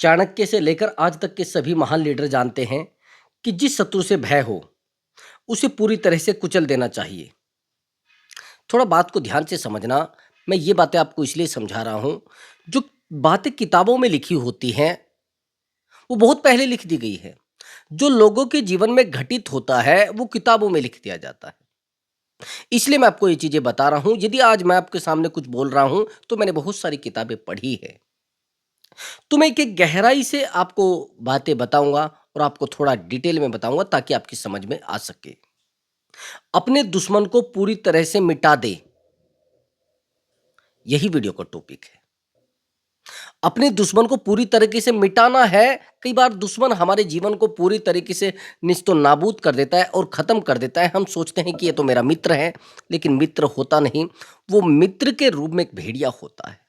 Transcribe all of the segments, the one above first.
चाणक्य से लेकर आज तक के सभी महान लीडर जानते हैं कि जिस शत्रु से भय हो उसे पूरी तरह से कुचल देना चाहिए। थोड़ा बात को ध्यान से समझना। मैं ये बातें आपको इसलिए समझा रहा हूं, जो बातें किताबों में लिखी होती हैं वो बहुत पहले लिख दी गई है। जो लोगों के जीवन में घटित होता है वो किताबों में लिख दिया जाता है। इसलिए मैं आपको ये चीजें बता रहा हूं। यदि आज मैं आपके सामने कुछ बोल रहा हूं तो मैंने बहुत सारी किताबें पढ़ी है। तो मैं एक गहराई से आपको बातें बताऊंगा और आपको थोड़ा डिटेल में बताऊंगा ताकि आपकी समझ में आ सके। अपने दुश्मन को पूरी तरह से मिटा दे, यही वीडियो का टॉपिक है। अपने दुश्मन को पूरी तरीके से मिटाना है। कई बार दुश्मन हमारे जीवन को पूरी तरीके से निस्तो नाबूद कर देता है और खत्म कर देता है। हम सोचते हैं कि ये तो मेरा मित्र है, लेकिन मित्र होता नहीं। वो मित्र के रूप में एक भेड़िया होता है।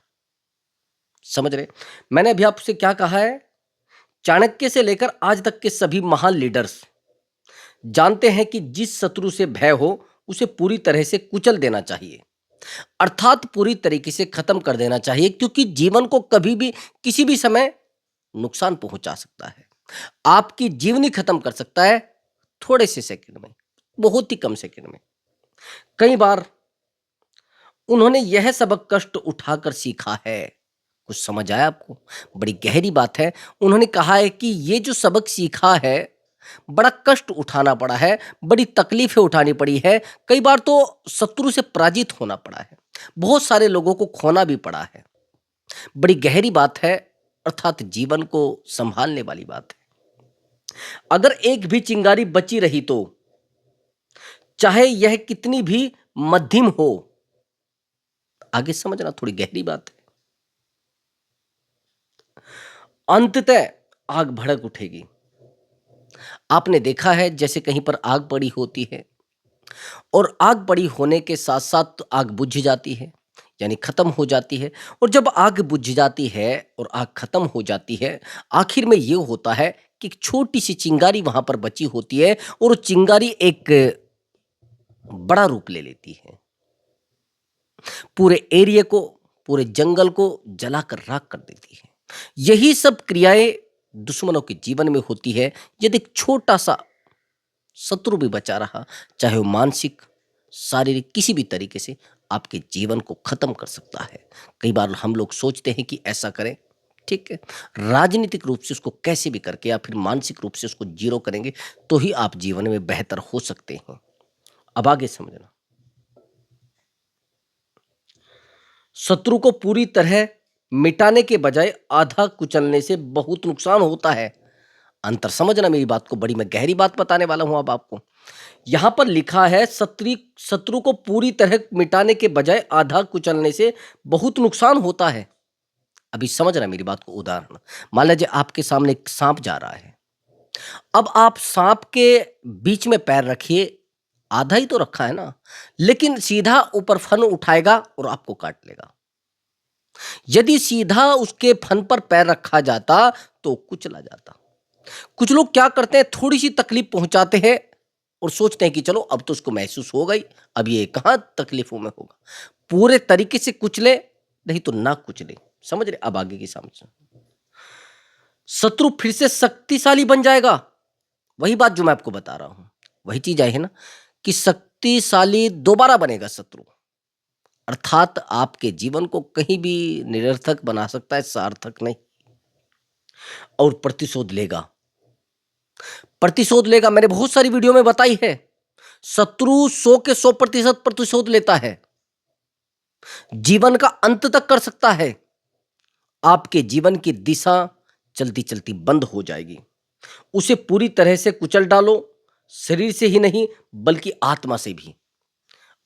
समझ रहे? मैंने अभी आपसे क्या कहा है? चाणक्य से लेकर आज तक के सभी महान लीडर्स जानते हैं कि जिस शत्रु से भय हो उसे पूरी तरह से कुचल देना चाहिए, अर्थात पूरी तरीके से खत्म कर देना चाहिए, क्योंकि जीवन को कभी भी किसी भी समय नुकसान पहुंचा सकता है। आपकी जीवनी खत्म कर सकता है थोड़े से सेकंड में, बहुत ही कम सेकंड में। कई बार उन्होंने यह सबक कष्ट उठाकर सीखा है। कुछ समझ आया आपको? बड़ी गहरी बात है। उन्होंने कहा है कि ये जो सबक सीखा है, बड़ा कष्ट उठाना पड़ा है, बड़ी तकलीफें उठानी पड़ी है, कई बार तो शत्रु से पराजित होना पड़ा है, बहुत सारे लोगों को खोना भी पड़ा है। बड़ी गहरी बात है, अर्थात जीवन को संभालने वाली बात है। अगर एक भी चिंगारी बची रही तो चाहे यह कितनी भी मध्यम हो, आगे समझना, थोड़ी गहरी बात है, अंततः आग भड़क उठेगी। आपने देखा है जैसे कहीं पर आग पड़ी होती है और आग पड़ी होने के साथ साथ आग बुझ जाती है, यानी खत्म हो जाती है। और जब आग बुझ जाती है और आग खत्म हो जाती है, आखिर में ये होता है कि एक छोटी सी चिंगारी वहां पर बची होती है और वो चिंगारी एक बड़ा रूप ले लेती है। पूरे एरिया को, पूरे जंगल को जलाकर राख कर देती है। यही सब क्रियाएं दुश्मनों के जीवन में होती है। यदि एक छोटा सा शत्रु भी बचा रहा, चाहे वो मानसिक, शारीरिक, किसी भी तरीके से आपके जीवन को खत्म कर सकता है। कई बार हम लोग सोचते हैं कि ऐसा करें, ठीक है, राजनीतिक रूप से उसको कैसे भी करके या फिर मानसिक रूप से उसको जीरो करेंगे तो ही आप जीवन में बेहतर हो सकते हैं। अब आगे समझना। शत्रु को पूरी तरह मिटाने के बजाय आधा कुचलने से बहुत नुकसान होता है। अंतर समझना मेरी बात को, बड़ी मैं गहरी बात बताने वाला हूं अब आपको। यहां पर लिखा है शत्रु को पूरी तरह मिटाने के बजाय आधा कुचलने से बहुत नुकसान होता है। अभी समझ रहा मेरी बात को। उदाहरण, मान लीजिए आपके सामने एक सांप जा रहा है। अब आप सांप के बीच में पैर रखिए, आधा ही तो रखा है ना, लेकिन सीधा ऊपर फन उठाएगा और आपको काट लेगा। यदि सीधा उसके फन पर पैर रखा जाता तो कुचला जाता। कुछ लोग क्या करते हैं, थोड़ी सी तकलीफ पहुंचाते हैं और सोचते हैं कि चलो अब तो उसको महसूस हो गई, अब ये कहां तकलीफों में होगा। पूरे तरीके से कुचले, नहीं तो ना कुचले। समझ रहे? अब आगे की समझ। शत्रु फिर से शक्तिशाली बन जाएगा। वही बात जो मैं आपको बता रहा हूं, वही चीज आई है ना, कि शक्तिशाली दोबारा बनेगा शत्रु। अर्थात आपके जीवन को कहीं भी निरर्थक बना सकता है, सार्थक नहीं। और प्रतिशोध लेगा, प्रतिशोध लेगा। मैंने बहुत सारी वीडियो में बताई है, शत्रु 100 के 100% प्रतिशोध लेता है। जीवन का अंत तक कर सकता है। आपके जीवन की दिशा चलती चलती बंद हो जाएगी। उसे पूरी तरह से कुचल डालो, शरीर से ही नहीं बल्कि आत्मा से भी।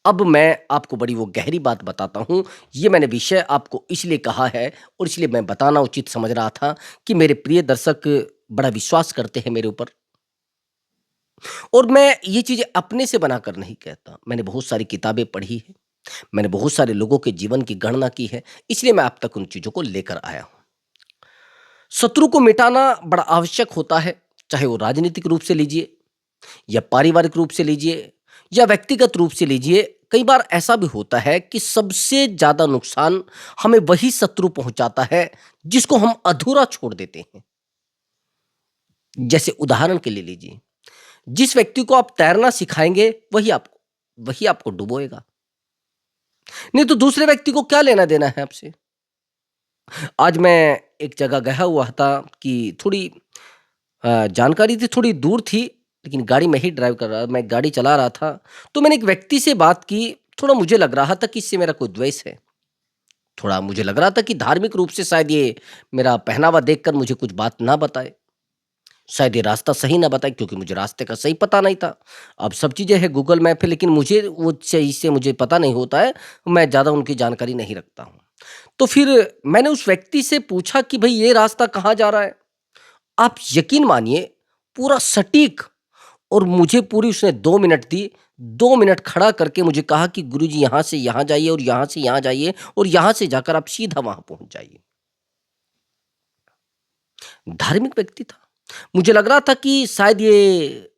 अब मैं आपको बड़ी वो गहरी बात बताता हूं। ये मैंने विषय आपको इसलिए कहा है और इसलिए मैं बताना उचित समझ रहा था कि मेरे प्रिय दर्शक बड़ा विश्वास करते हैं मेरे ऊपर। और मैं ये चीजें अपने से बनाकर नहीं कहता, मैंने बहुत सारी किताबें पढ़ी है, मैंने बहुत सारे लोगों के जीवन की गणना की है, इसलिए मैं आप तक उन चीजों को लेकर आया हूं। शत्रु को मिटाना बड़ा आवश्यक होता है, चाहे वो राजनीतिक रूप से लीजिए या पारिवारिक रूप से लीजिए या व्यक्तिगत रूप से लीजिए। कई बार ऐसा भी होता है कि सबसे ज़्यादा नुकसान हमें वही शत्रु पहुँचाता है, जिसको हम अधूरा छोड़ देते हैं। जैसे उदाहरण के लिए लीजिए, जिस व्यक्ति को आप तैरना सिखाएँगे, वही आपको डुबोएगा। नहीं तो दूसरे व्यक्ति को क्या लेना-देना है आपसे? आज मैं एक जगह गया हुआ था कि थोड़ी जानकारी थी, थोड़ी दूर थी, लेकिन गाड़ी मैं ही ड्राइव कर रहा मैं गाड़ी चला रहा था। तो मैंने एक व्यक्ति से बात की, थोड़ा मुझे लग रहा था कि इससे मेरा कोई द्वेष है। थोड़ा मुझे लग रहा था कि धार्मिक रूप से शायद ये मेरा पहनावा देखकर मुझे कुछ बात ना बताए। शायद ये रास्ता सही ना बताए, क्योंकि मुझे रास्ते का सही पता नहीं था। अब सब चीज़ें हैं, गूगल मैप है, लेकिन मुझे वो सही से मुझे पता नहीं होता है, मैं ज़्यादा उनकी जानकारी नहीं रखता हूँ। तो फिर मैंने उस व्यक्ति से पूछा कि भई ये रास्ता कहाँ जा रहा है? आप यकीन मानिए, पूरा सटीक, और मुझे पूरी उसने 2 मिनट दी। 2 मिनट खड़ा करके मुझे कहा कि गुरुजी यहाँ से यहाँ जाइए और यहाँ से यहाँ जाइए और यहाँ से जाकर आप सीधा वहाँ पहुँच जाइए। धार्मिक व्यक्ति था। मुझे लग रहा था कि शायद ये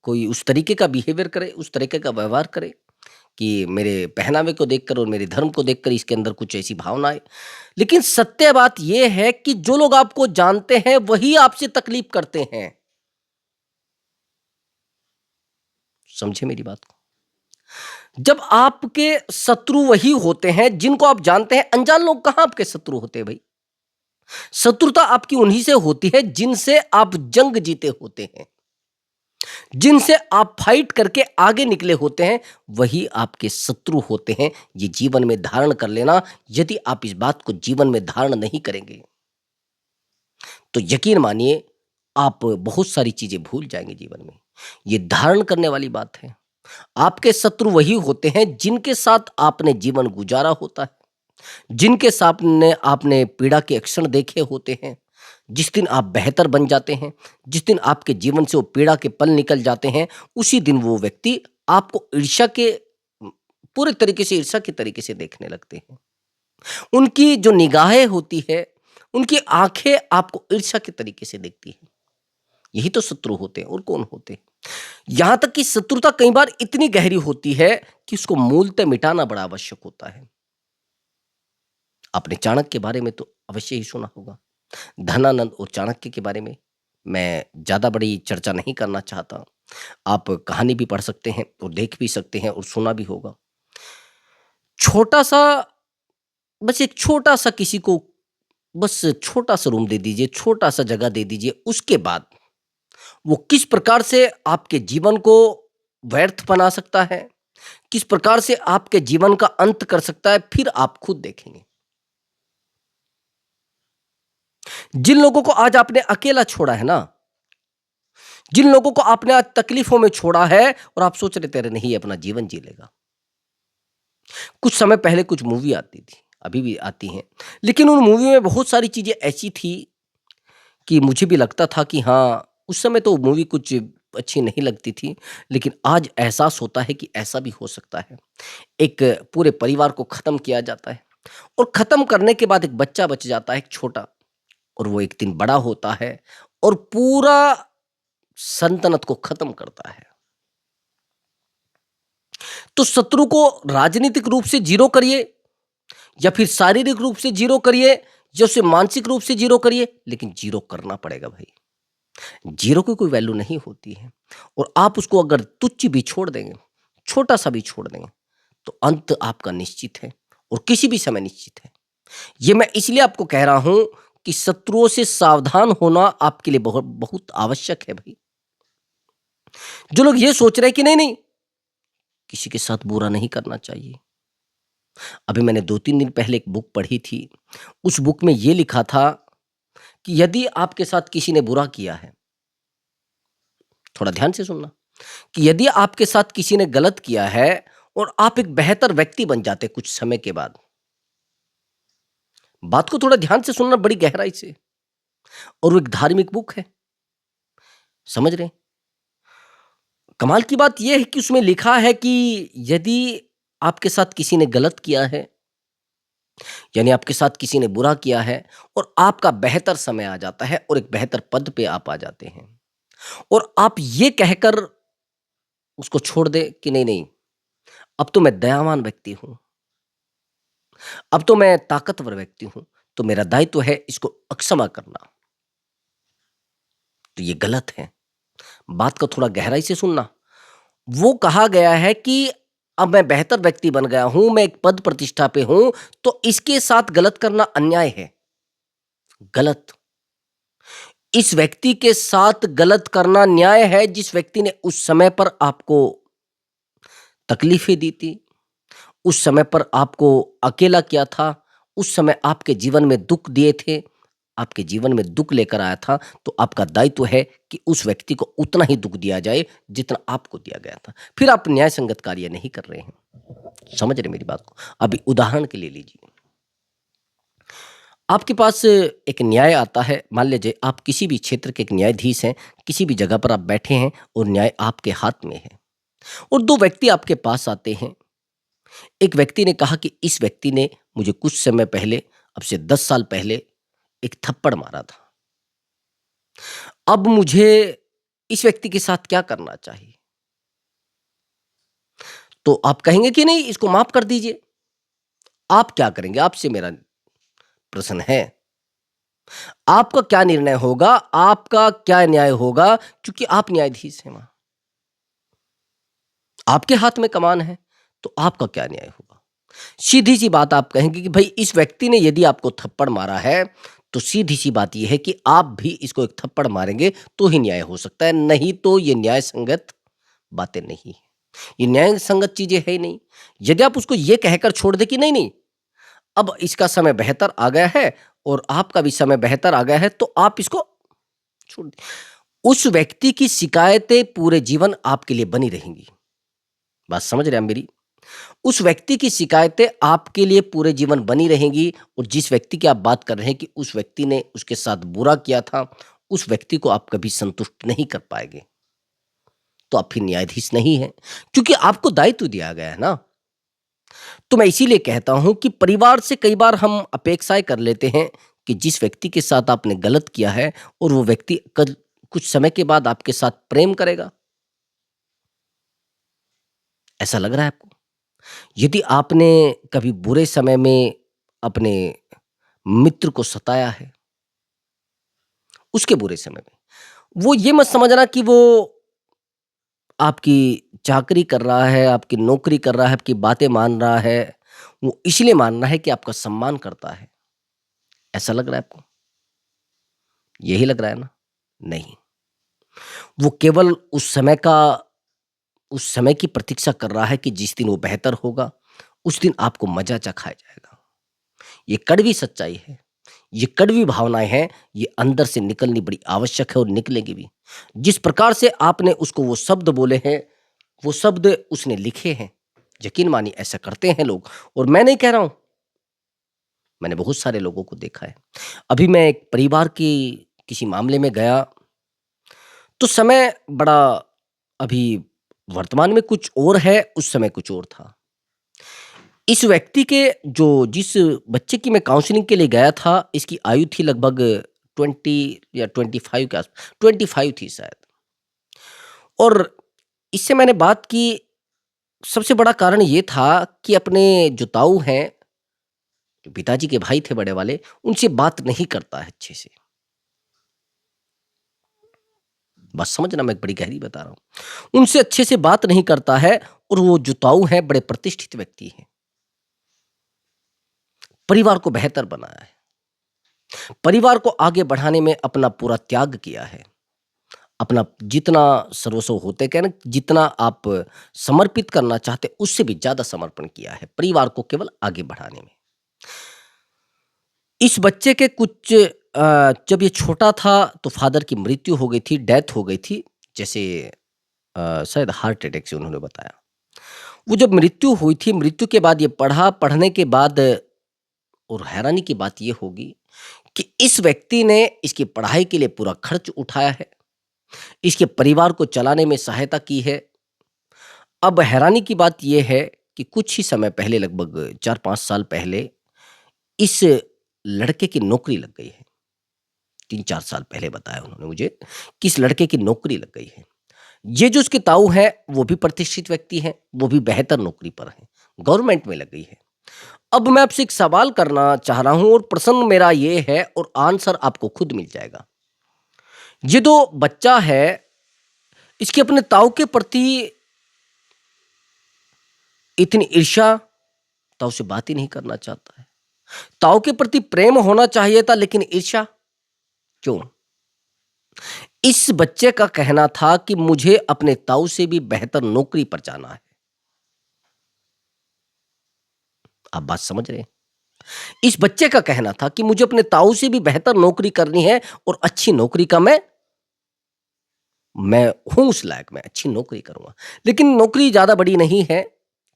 कोई उस तरीके का बिहेवियर करे, उस तरीके का व्यवहार करे कि मेरे पहनावे को देखकर और मेरे धर्म को देखकर इसके अंदर कुछ ऐसी भावना है। लेकिन सत्य बात ये है कि जो लोग आपको जानते हैं, वही आपसे तकलीफ करते हैं। समझे मेरी बात को? जब आपके शत्रु वही होते हैं जिनको आप जानते हैं, अनजान लोग कहाँ आपके शत्रु होते हैं भई? शत्रुता आपकी उन्हीं से होती है जिनसे आप जंग जीते होते हैं, जिनसे आप फाइट करके आगे निकले होते हैं, वही आपके शत्रु होते हैं। ये जीवन में धारण कर लेना, यदि आप इस बात को जीवन में धारण नहीं करेंगे, तो यकीन मानिए आप बहुत सारी चीज़ें भूल जाएँगे जीवन में। ये धारण करने वाली बात है। आपके शत्रु वही होते हैं जिनके साथ आपने जीवन गुजारा होता है, जिनके सामने आपने पीड़ा के क्षण देखे होते हैं। जिस दिन आप बेहतर बन जाते हैं, जिस दिन आपके जीवन से वो पीड़ा के पल निकल जाते हैं, उसी दिन वो व्यक्ति आपको ईर्ष्या के पूरे तरीके से ईर्ष्या के तरीके से देखने लगते हैं। उनकी जो निगाहें होती है, उनकी आँखें आपको ईर्ष्या के तरीके से देखती हैं। यही तो शत्रु होते हैं, और कौन होते हैं? यहाँ तक कि शत्रुता कई बार इतनी गहरी होती है कि उसको मूलतः मिटाना बड़ा आवश्यक होता है। आपने चाणक्य के बारे में तो अवश्य ही सुना होगा। धनानंद और चाणक्य के बारे में मैं ज़्यादा बड़ी चर्चा नहीं करना चाहता। आप कहानी भी पढ़ सकते हैं और देख भी सकते हैं और सुना भी होगा। छोटा-सा, बस एक छोटा-सा किसी को बस छोटा-सा रूम दे दीजिए, छोटा-सा जगह दे दीजिए, उसके बाद वो किस प्रकार से आपके जीवन को व्यर्थ बना सकता है, किस प्रकार से आपके जीवन का अंत कर सकता है, फिर आप खुद देखेंगे। जिन लोगों को आज आपने अकेला छोड़ा है ना, जिन लोगों को आपने आज तकलीफों में छोड़ा है और आप सोच रहे थे अरे नहीं, अपना जीवन जी लेगा। कुछ समय पहले कुछ मूवी आती थी, अभी भी आती हैं, लेकिन उन मूवी में बहुत सारी चीजें ऐसी थी कि मुझे भी लगता था कि हाँ, उस समय तो मूवी कुछ अच्छी नहीं लगती थी, लेकिन आज एहसास होता है कि ऐसा भी हो सकता है। एक पूरे परिवार को खत्म किया जाता है और खत्म करने के बाद एक बच्चा बच जाता है, एक छोटा, और वो एक दिन बड़ा होता है और पूरा सल्तनत को खत्म करता है। तो शत्रु को राजनीतिक रूप से जीरो करिए या फिर शारीरिक रूप से जीरो करिए या उसे मानसिक रूप से जीरो करिए, लेकिन जीरो करना पड़ेगा भाई। जीरो की कोई वैल्यू नहीं होती है, और आप उसको अगर तुच्छ भी छोड़ देंगे, छोटा सा भी छोड़ देंगे, तो अंत आपका निश्चित है और किसी भी समय निश्चित है। ये मैं इसलिए आपको कह रहा हूं कि शत्रुओं से सावधान होना आपके लिए बहुत बहुत आवश्यक है भाई। जो लोग ये सोच रहे हैं कि नहीं नहीं, किसी के साथ बुरा नहीं करना चाहिए। अभी मैंने 2-3 दिन पहले एक बुक पढ़ी थी। उस बुक में ये लिखा था कि यदि आपके साथ किसी ने बुरा किया है, थोड़ा ध्यान से सुनना, कि यदि आपके साथ किसी ने गलत किया है और आप एक बेहतर व्यक्ति बन जाते कुछ समय के बाद, बात को थोड़ा ध्यान से सुनना बड़ी गहराई से, और वो एक धार्मिक बुक है, समझ रहे हैं? कमाल की बात यह है कि उसमें लिखा है कि यदि आपके साथ किसी ने गलत किया है, यानी आपके साथ किसी ने बुरा किया है, और आपका बेहतर समय आ जाता है और एक बेहतर पद पे आप आ जाते हैं, और आप ये कहकर उसको छोड़ दें कि नहीं नहीं, अब तो मैं दयावान व्यक्ति हूँ, अब तो मैं ताकतवर व्यक्ति हूँ, तो मेरा दायित्व है इसको अक्षमा करना। तो ये गलत है। बात को थोड़ा गहराई से सुनना। वो कहा गया है कि अब मैं बेहतर व्यक्ति बन गया हूँ, मैं एक पद प्रतिष्ठा पे हूँ, तो इसके साथ गलत करना अन्याय है। गलत। इस व्यक्ति के साथ गलत करना न्याय है जिस व्यक्ति ने उस समय पर आपको तकलीफ़ें दी थी, उस समय पर आपको अकेला किया था, उस समय आपके जीवन में दुःख दिए थे, आपके जीवन में दुःख लेकर आया था, तो आपका दायित्व है कि उस व्यक्ति को उतना ही दुःख दिया जाए जितना आपको दिया गया था। फिर आप न्याय संगत कार्य नहीं कर रहे हैं। समझ रहे मेरी बात को? अभी उदाहरण के लिए लीजिए, आपके पास एक न्याय आता है, मान लीजिए आप किसी भी क्षेत्र के एक न्यायाधीश हैं, किसी भी जगह पर आप बैठे हैं और न्याय आपके हाथ में है और 2 व्यक्ति आपके पास आते हैं। एक व्यक्ति ने कहा कि इस व्यक्ति ने मुझे कुछ समय पहले, अब से 10 साल पहले एक थप्पड़ मारा था। अब मुझे इस व्यक्ति के साथ क्या करना चाहिए? तो आप कहेंगे कि नहीं इसको माफ़ कर दीजिए। आप क्या करेंगे? आपसे मेरा प्रश्न है। आपका क्या निर्णय होगा? आपका क्या न्याय होगा? क्योंकि आप न्यायाधीश हैं वहाँ। आपके हाथ में कमान है, तो आपका क्या न्याय होगा? सीधी-सी बात आप कहेंगे कि भई इस व्यक्ति ने यदि आपको थप्पड़ मारा है, तो सीधी-सी बात ये है कि आप भी इसको एक थप्पड़ मारेंगे तो ही न्याय हो सकता है, नहीं तो ये न्याय संगत बातें नहीं हैं। ये न्याय संगत चीज़ें है ही नहीं। यदि आप उसको ये कहकर छोड़ दें कि नहीं-नहीं, अब इसका समय बेहतर आ गया है और आपका भी समय बेहतर आ गया है, तो आप इसको छोड़ दें। उस व्यक्ति की शिकायतें पूरे जीवन आपके लिए बनी रहेंगी। बात समझ रहे हैं आप मेरी? उस व्यक्ति की शिकायतें आपके लिए पूरे जीवन बनी रहेंगी और जिस व्यक्ति की आप बात कर रहे हैं कि उस व्यक्ति ने उसके साथ बुरा किया था, उस व्यक्ति को आप कभी संतुष्ट नहीं कर पाएँगे। तो आप फिर न्यायाधीश नहीं हैं, क्योंकि आपको दायित्व दिया गया है ना। तो मैं इसीलिए कहता हूँ कि परिवार से कई बार हम अपेक्षाएँ कर लेते हैं कि जिस व्यक्ति के साथ आपने गलत किया है और वो व्यक्ति कल कुछ समय के बाद आपके साथ प्रेम करेगा। ऐसा लग रहा है आपको? यदि आपने कभी बुरे समय में अपने मित्र को सताया है, उसके बुरे समय में, वो ये मत समझना कि वो आपकी चाकरी कर रहा है, आपकी नौकरी कर रहा है, आपकी बातें मान रहा है, वो इसलिए मान रहा है कि आपका सम्मान करता है। ऐसा लग रहा है आपको? यही लग रहा है ना? नहीं, वो केवल उस समय की प्रतीक्षा कर रहा है कि जिस दिन वो बेहतर होगा, उस दिन आपको मज़ा चखाया जाएगा। ये कड़वी सच्चाई है, ये कड़वी भावनाएँ हैं, ये अंदर से निकलनी बड़ी आवश्यक है और निकलेगी भी। जिस प्रकार से आपने उसको वो शब्द बोले हैं, वो शब्द उसने लिखे हैं, यकीन मानिए ऐसा करते हैं लोग और मैं नहीं कह रहा हूँ, मैंने बहुत सारे लोगों को देखा है। अभी मैं एक परिवार की किसी मामले में गया, तो समय बड़ा अभी वर्तमान में कुछ और है, उस समय कुछ और था। इस व्यक्ति के जो जिस बच्चे की मैं काउंसलिंग के लिए गया था, इसकी आयु थी लगभग 20 या 25 के आस 25 थी शायद और इससे मैंने बात की, सबसे बड़ा कारण ये था कि अपने जो ताऊ हैं, जो पिताजी के भाई थे बड़े वाले, उनसे बात नहीं करता है अच्छे से। बात समझना मैं बड़ी गहरी बता रहा हूँ। उनसे अच्छे से बात नहीं करता है और वो जो ताऊ हैं, बड़े प्रतिष्ठित व्यक्ति हैं। परिवार को बेहतर बनाया है। परिवार को आगे बढ़ाने में अपना पूरा त्याग किया है। अपना जितना सर्वस्व होते क्या है ना, जितना आप समर्पित करना चाहते, उससे भी ज़्यादा समर्पण किया है, परिवार को केवल आगे बढ़ाने में। इस बच्चे के कुछ जब ये छोटा था तो फ़ादर की मृत्यु हो गई थी, डेथ हो गई थी। जैसे शायद हार्ट अटैक से उन्होंने बताया। वो जब मृत्यु हुई थी, मृत्यु के बाद ये पढ़ा, पढ़ने के बाद और हैरानी की बात ये होगी कि इस व्यक्ति ने इसकी पढ़ाई के लिए पूरा खर्च उठाया है, इसके परिवार को चलाने में सहायता की है। अब हैरानी की बात ये है कि कुछ ही समय पहले, लगभग 4-5 साल पहले, इस लड़के की नौकरी लग गई है। 3-4 साल पहले बताया उन्होंने मुझे कि इस लड़के की नौकरी लग गई है। ये जो उसके ताऊ हैं, वो भी प्रतिष्ठित व्यक्ति हैं, वो भी बेहतर नौकरी पर हैं, गवर्नमेंट में लग गई है। अब मैं आपसे एक सवाल करना चाह रहा हूँ और प्रश्न मेरा ये है और आंसर आपको खुद मिल जाएगा। ये जो बच्चा है, इसके अपने ताऊ के प्रति इतनी ईर्ष्या, ताऊ से बात ही नहीं करना चाहता है। ताऊ के प्रति प्रेम होना चाहिए था, लेकिन ईर्ष्या क्यों? इस बच्चे का कहना था कि मुझे अपने ताऊ से भी बेहतर नौकरी पर जाना है। आप बात समझ रहे हैं? इस बच्चे का कहना था कि मुझे अपने ताऊ से भी बेहतर नौकरी करनी है और अच्छी नौकरी का मैं हूं उस लायक, मैं अच्छी नौकरी करूंगा। लेकिन नौकरी ज्यादा बड़ी नहीं है,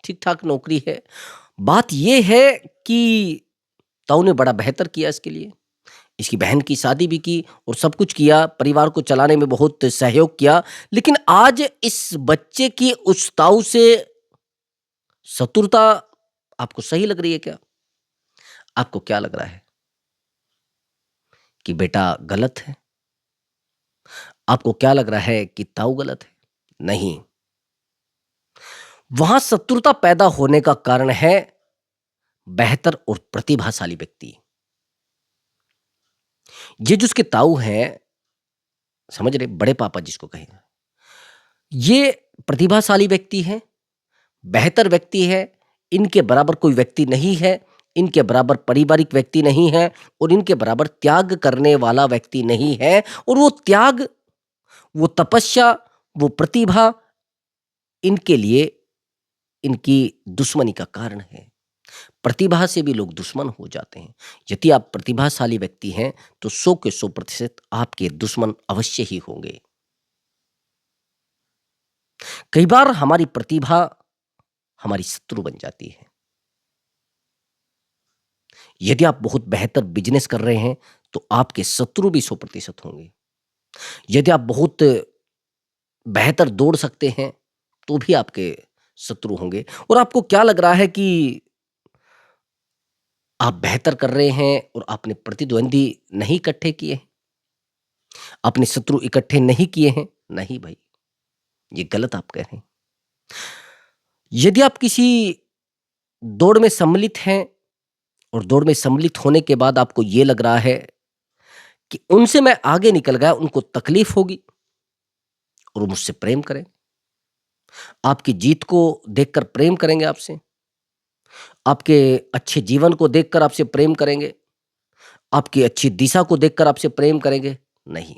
ठीक ठाक नौकरी है। बात यह है कि ताऊ ने बड़ा बेहतर किया इसके लिए, इसकी बहन की शादी भी की और सब कुछ किया, परिवार को चलाने में बहुत सहयोग किया। लेकिन आज इस बच्चे की उस ताऊ से शत्रुता आपको सही लग रही है क्या? आपको क्या लग रहा है कि बेटा गलत है? आपको क्या लग रहा है कि ताऊ गलत है? नहीं, वहां शत्रुता पैदा होने का कारण है बेहतर और प्रतिभाशाली व्यक्ति। ये जो उसके ताऊ हैं, समझ रहे, बड़े पापा जिसको कहें, ये प्रतिभाशाली व्यक्ति हैं, बेहतर व्यक्ति है। इनके बराबर कोई व्यक्ति नहीं है, इनके बराबर पारिवारिक व्यक्ति नहीं है और इनके बराबर त्याग करने वाला व्यक्ति नहीं है। और वो त्याग, वो तपस्या, वो प्रतिभा इनके लिए इनकी दुश्मनी का कारण है। प्रतिभा से भी लोग दुश्मन हो जाते हैं। यदि आप प्रतिभाशाली व्यक्ति हैं तो 100 के 100% आपके दुश्मन अवश्य ही होंगे। कई बार हमारी प्रतिभा हमारी शत्रु बन जाती है। यदि आप बहुत बेहतर बिजनेस कर रहे हैं तो आपके शत्रु भी 100% होंगे। यदि आप बहुत बेहतर दौड़ सकते हैं तो भी आपके शत्रु होंगे। और आपको क्या लग रहा है कि आप बेहतर कर रहे हैं और आपने प्रतिद्वंदी नहीं इकट्ठे किए हैं, आपने शत्रु इकट्ठे नहीं किए हैं? नहीं भाई, ये गलत आप कह रहे हैं। यदि आप किसी दौड़ में सम्मिलित हैं और दौड़ में सम्मिलित होने के बाद आपको ये लग रहा है कि उनसे मैं आगे निकल गया, उनको तकलीफ होगी और वो मुझसे प्रेम करें, आपकी जीत को देखकर प्रेम करेंगे आपसे, आपके अच्छे जीवन को देखकर आपसे प्रेम करेंगे, आपकी अच्छी दिशा को देखकर आपसे प्रेम करेंगे? नहीं।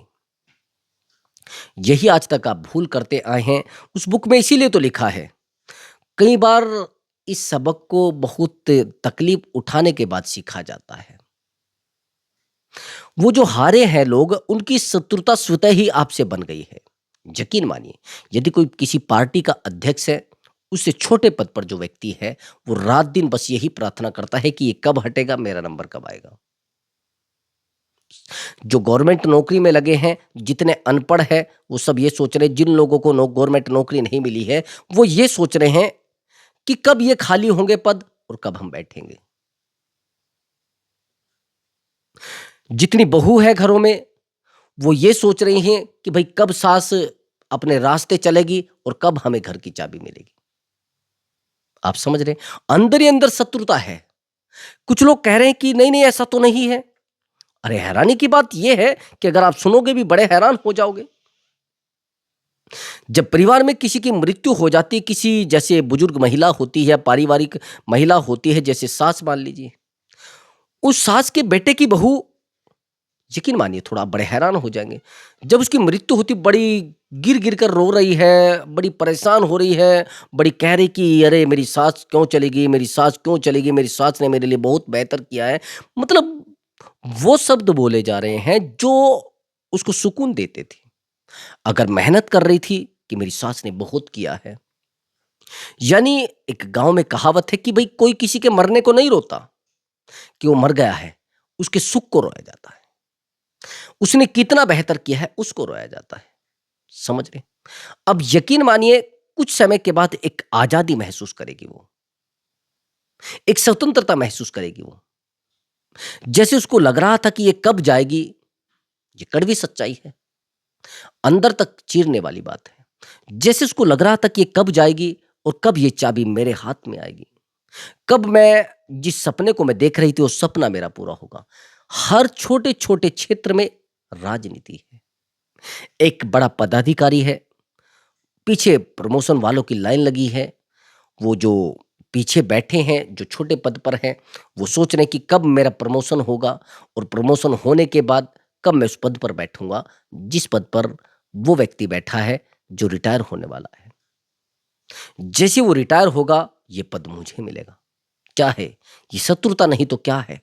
यही आज तक आप भूल करते आए हैं। उस बुक में इसीलिए तो लिखा है। कई बार इस सबक को बहुत तकलीफ उठाने के बाद सीखा जाता है। वो जो हारे हैं लोग, उनकी शत्रुता स्वतः ही आपसे बन गई है। यकीन मानिए, यदि कोई किसी पार्टी का अध्यक्ष है, उससे छोटे पद पर जो व्यक्ति है, वो रात दिन बस यही प्रार्थना करता है कि ये कब हटेगा, मेरा नंबर कब आएगा। जो गवर्नमेंट नौकरी में लगे हैं, जितने अनपढ़ है, वो सब ये सोच रहे हैं, जिन लोगों को गवर्नमेंट नौकरी नहीं मिली है, वो ये सोच रहे हैं कि कब ये खाली होंगे पद और कब हम बैठेंगे। जितनी बहू है घरों में, वो ये सोच रही हैं कि भाई कब सास अपने रास्ते चलेगी और कब हमें घर की चाबी मिलेगी। आप समझ रहे हैं? अंदर ही अंदर शत्रुता है। कुछ लोग कह रहे हैं कि नहीं नहीं, ऐसा तो नहीं है। अरे हैरानी की बात यह है कि अगर आप सुनोगे भी बड़े हैरान हो जाओगे। जब परिवार में किसी की मृत्यु हो जाती है, किसी जैसे बुजुर्ग महिला होती है, पारिवारिक महिला होती है, जैसे सास मान लीजिए, उस सास के बेटे की बहू, यकीन मानिए थोड़ा आप बड़े हैरान हो जाएंगे। जब उसकी मृत्यु होती, बड़ी गिर गिर कर रो रही है, बड़ी परेशान हो रही है, बड़ी कह रही कि अरे मेरी सास क्यों चलेगी, मेरी सास क्यों चलेगी, मेरी सास ने मेरे लिए बहुत बेहतर किया है। मतलब वो शब्द बोले जा रहे हैं जो उसको सुकून देते थे। अगर मेहनत कर रही थी कि मेरी सास ने बहुत किया है। यानी एक गांव में कहावत है कि भाई कोई किसी के मरने को नहीं रोता कि वो मर गया है, उसके सुख को रोया जाता है। उसने कितना बेहतर किया है उसको रोया जाता है। समझ रहे? अब यकीन मानिए कुछ समय के बाद एक आजादी महसूस करेगी वो, एक स्वतंत्रता महसूस करेगी वो। जैसे उसको लग रहा था कि ये कब जाएगी। ये कड़वी सच्चाई है, अंदर तक चीरने वाली बात है। जैसे उसको लग रहा था कि ये कब जाएगी और कब ये चाबी मेरे हाथ में आएगी। कब मैं जिस सपने को मैं देख रही थी वो सपना मेरा पूरा होगा। हर छोटे-छोटे क्षेत्र में राजनीति है। एक बड़ा पदाधिकारी है, पीछे प्रमोशन वालों की लाइन लगी है। वो जो पीछे बैठे हैं, जो छोटे पद पर हैं, वो सोच रहे हैं कि कब मेरा प्रमोशन होगा और प्रमोशन होने के बाद कब मैं उस पद पर बैठूँगा, जिस पद पर वो व्यक्ति बैठा है, जो रिटायर होने वाला है। जैसे वो रिटायर होगा, ये पद मुझे मिलेगा। क्या है? ये शत्रुता नहीं तो क्या है?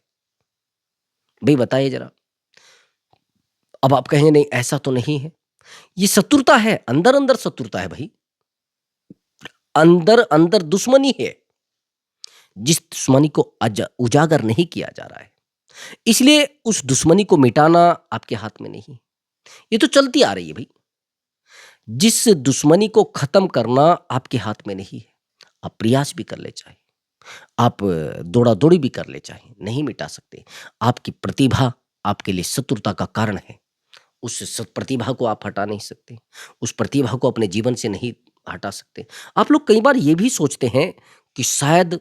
भई बताइए ज़रा। अब आप कहेंगे नहीं ऐसा तो नहीं है। ये शत्रुता है, अंदर-अंदर शत्रुता है भई। अंदर-अंदर दुश्मनी है, जिस दुश्मनी को उजागर नहीं किया जा रहा है। इसलिए उस दुश्मनी को मिटाना आपके हाथ में नहीं। ये तो चलती आ रही है भई। जिस दुश्मनी को खत्म करना आपके हाथ में नहीं है। आप प्रयास भी कर ले चाहें, आप दौड़ा-दौड़ी भी कर ले चाहें, नहीं मिटा सकते। आपकी प्रतिभा आपके लिए शत्रुता का कारण है। उस प्रतिभा को आप हटा नहीं सकते। उस प्रतिभा को अपने जीवन से नहीं हटा सकते। आप लोग कई बार ये भी सोचते हैं कि शायद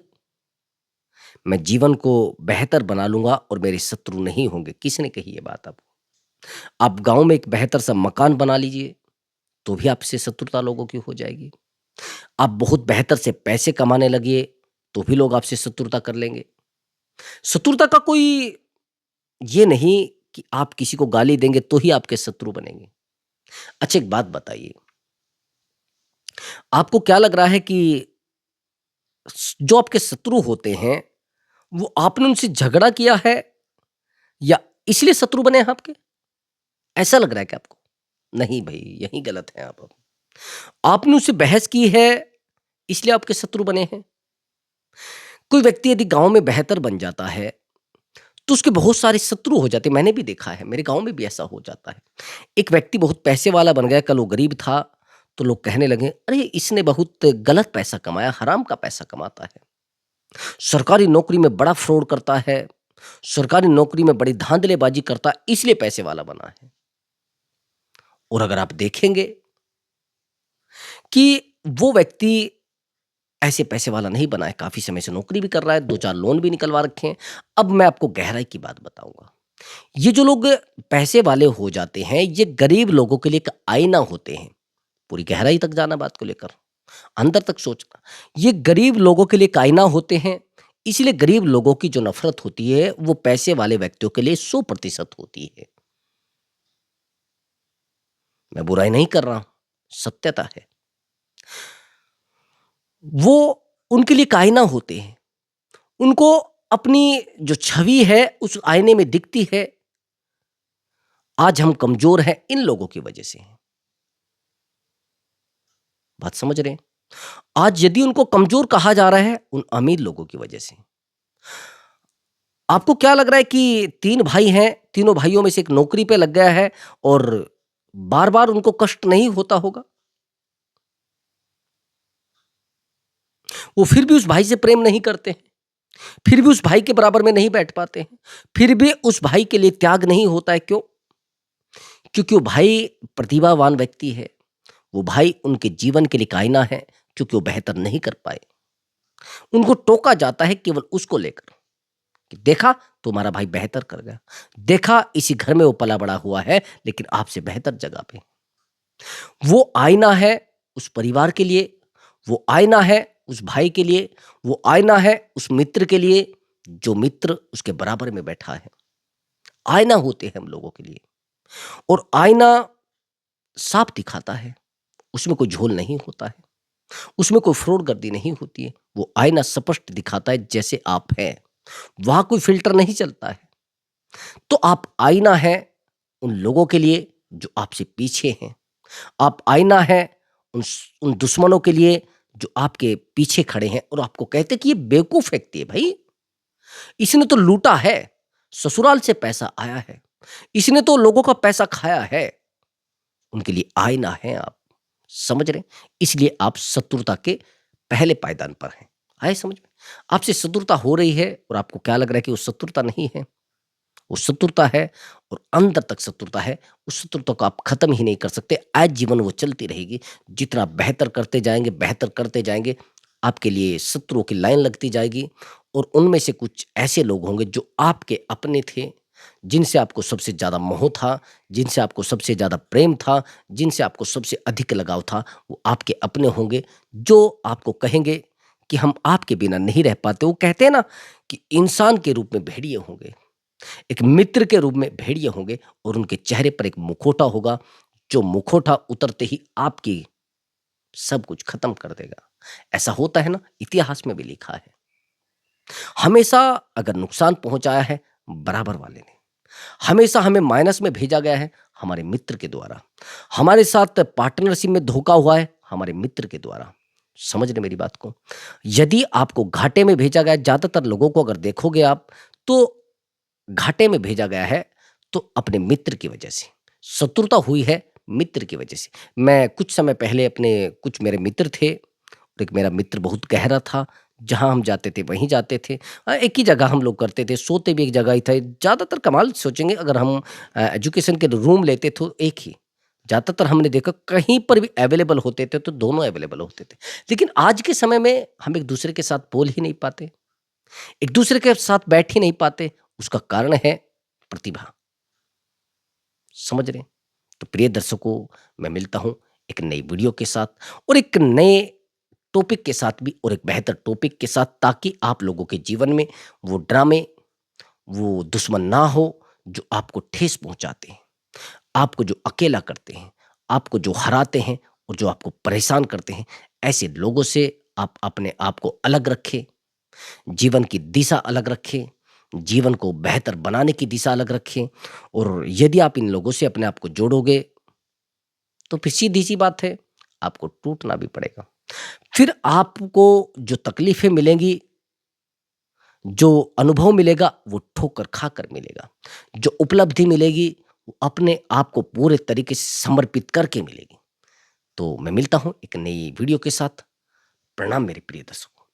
मैं जीवन को बेहतर बना लूँगा और मेरे शत्रु नहीं होंगे। किसने कही ये बात आपको? आप गाँव में एक बेहतर सा मकान बना लीजिए, तो भी आपसे शत्रुता लोगों की हो जाएगी। आप बहुत बेहतर से पैसे कमाने लगिए, तो भी लोग आपसे शत्रुता कर लेंगे। शत्रुता का कोई ये नहीं कि आप किसी को गाली देंगे तो ही आपके शत्रु बनेंगे। अच्छा एक बात बताइए, आपको क्या लग रहा है कि जो आपके शत्रु होते हैं, वो आपने उनसे झगड़ा किया है या इसलिए शत्रु बने हैं आपके? ऐसा लग रहा है क्या आपको? नहीं भई, यहीं गलत हैं आप। आपने उससे बहस की है, इसलिए आपके शत्रु बने हैं। कोई व्यक्ति यदि गाँव में बेहतर बन जाता है, तो उसके बहुत सारे शत्रु हो जाते हैं। मैंने भी देखा है, मेरे गाँव में भी ऐसा हो जाता है। एक व्यक्ति बहुत पैसे वाला बन गया, कल वो गरीब था, तो लोग कहने लगे, "अरे! इसने बहुत गलत पैसा कमाया, हराम का पैसा कमाता है। सरकारी नौकरी में बड़ा फ्रॉड करता है, सरकारी नौकरी में बड़ी धांधलेबाज़ी करता है, इसलिए पैसे वाला बना है।" और अगर आप देखेंगे कि वो व्यक्ति ऐसे पैसे वाला नहीं बना है, काफ़ी समय से नौकरी भी कर रहा है, 2-4 लोन भी निकलवा रखे हैं। अब मैं आपको गहराई की बात बताऊँगा। ये जो लोग पैसे वाले हो जाते हैं, ये गरीब लोगों के लिए एक आईना होते हैं। पूरी गहराई तक जाना बात को लेकर, अंदर तक सोचना। ये गरीब लोगों के लिए एक आईना होते हैं, इसलिए गरीब लोगों की जो नफ़रत होती है, वो पैसे वाले व्यक्तियों के लिए 100% होती है। मैं बुराई नहीं कर रहा हूँ, सत्यता है। वो उनके लिए एक आईना होते हैं। उनको अपनी जो छवि है, उस आईने में दिखती है, आज हम कमज़ोर हैं, इन लोगों की वजह से हैं। बात समझ रहे हैं? आज यदि उनको कमज़ोर कहा जा रहा है, उन अमीर लोगों की वजह से। आपको क्या लग रहा है कि 3 भाई हैं, तीनों भाइयों में से एक नौकरी पे लग गया है और बार-बार उनको कष्ट नहीं होता होगा? वो फिर भी उस भाई से प्रेम नहीं करते हैं, फिर भी उस भाई के बराबर में नहीं बैठ पाते हैं, फिर भी उस भाई के लिए त्याग नहीं होता है, क्यों? क्योंकि वो भाई प्रतिभावान व्यक्ति है, वो भाई उनके जीवन के लिए एक आईना है, क्योंकि वो बेहतर नहीं कर पाए। उनको टोका जाता है केवल उसको लेकर कि देखा तुम्हारा भाई बेहतर कर गया, देखा इसी घर में वो पला बड़ा हुआ है लेकिन आपसे बेहतर जगह पे। वो आईना है उस परिवार के लिए, वो आईना है उस भाई के लिए, वो आईना है उस मित्र के लिए जो मित्र उसके बराबर में बैठा है। आईना होते हैं हम लोगों के लिए और आईना साफ दिखाता है, उसमें कोई झोल नहीं होता है, उसमें कोई फ्रॉडगिर्दी नहीं होती है। वो आईना स्पष्ट दिखाता है जैसे आप हैं, वहाँ कोई फ़िल्टर नहीं चलता है। तो आप आईना हैं उन लोगों के लिए जो आपसे पीछे हैं। आप आईना हैं उन दुश्मनों के लिए जो आपके पीछे खड़े हैं और आपको कहते हैं कि ये बेवकूफ़ व्यक्ति है भई, इसने तो लूटा है, ससुराल से पैसा आया है, इसने तो लोगों का पैसा खाया है। उनके लिए आईना हैं आप, समझ रहे हैं? इसलिए आप शत्रुता के पहले पायदान पर हैं। आए समझ में? आपसे शत्रुता हो रही है और आपको क्या लग रहा है कि वो शत्रुता नहीं है, वो शत्रुता है और अंदर तक शत्रुता है। उस शत्रुता को आप खत्म ही नहीं कर सकते। आजीवन वो चलती रहेगी। जितना आप बेहतर करते जाएँगे, आपके लिए शत्रुओं की लाइन लगती जाएगी और उनमें से कुछ ऐसे लोग होंगे जो आपके अपने थे, जिनसे आपको सबसे ज़्यादा मोह था, जिनसे आपको सबसे ज़्यादा प्रेम था, जिनसे आपको सबसे अधिक लगाव था, वो आपके अपने होंगे, जो आपको कहेंगे कि हम आपके बिना नहीं रह पाते। वो कहते हैं ना कि इंसान के रूप में भेड़िए होंगे, एक मित्र के रूप में भेड़िए होंगे और उनके चेहरे पर एक मुखौटा होगा, जो मुखौटा उतरते ही आपकी सब कुछ खत्म कर देगा। ऐसा होता है ना, इतिहास में भी लिखा है। हमेशा अगर नुकसान पहुँचाया है, बराबर वाले ने। हमेशा हमें माइनस में भेजा गया है, हमारे मित्र के द्वारा। हमारे साथ पार्टनरशिप में धोखा हुआ है, हमारे मित्र के द्वारा। समझ रहे मेरी बात को? यदि आपको घाटे में भेजा गया है, ज़्यादातर लोगों को अगर देखोगे आप, तो घाटे में भेजा गया है, तो अपने मित्र की वजह से। शत्रुता हुई है मित्र की वजह से। मैं कुछ समय पहले अपने कुछ मेरे मित्र थे, और एक मेरा मित्र बहुत गहरा था, जहाँ हम जाते थे वहीं जाते थे। एक ही जगह हम लोग करते थे, सोते भी एक जगह ही थे। ज़्यादातर कमाल सोचेंगे, अगर हम एजुकेशन के रूम लेते तो एक ही। ज़्यादातर हमने देखा कहीं पर भी अवेलेबल होते थे तो दोनों अवेलेबल होते थे। लेकिन आज के समय में हम एक-दूसरे के साथ बोल ही नहीं पाते, एक-दूसरे के साथ बैठ ही नहीं पाते। उसका कारण है प्रतिभा। समझ रहे हैं? तो प्रिय दर्शकों, मैं मिलता हूँ एक नई वीडियो के साथ और एक नए टॉपिक के साथ भी, और एक बेहतर टॉपिक के साथ, ताकि आप लोगों के जीवन में वो ड्रामे, वो दुश्मन ना हो जो आपको ठेस पहुँचाते हैं, आपको जो अकेला करते हैं, आपको जो हराते हैं और जो आपको परेशान करते हैं। ऐसे लोगों से आप अपने आप को अलग रखें, जीवन की दिशा अलग रखें, जीवन को बेहतर बनाने की दिशा अलग रखें। और यदि आप इन लोगों से अपने आप को जोड़ोगे, तो फिर सीधी-सी बात है, आपको टूटना भी पड़ेगा। फिर आपको जो तकलीफ़ें मिलेंगी, जो अनुभव मिलेगा, वो ठोकर खाकर मिलेगा। जो उपलब्धि मिलेगी, वो अपने आप को पूरे तरीके से समर्पित करके मिलेगी। तो मैं मिलता हूँ एक नई वीडियो के साथ। प्रणाम मेरे प्रिय दर्शकों।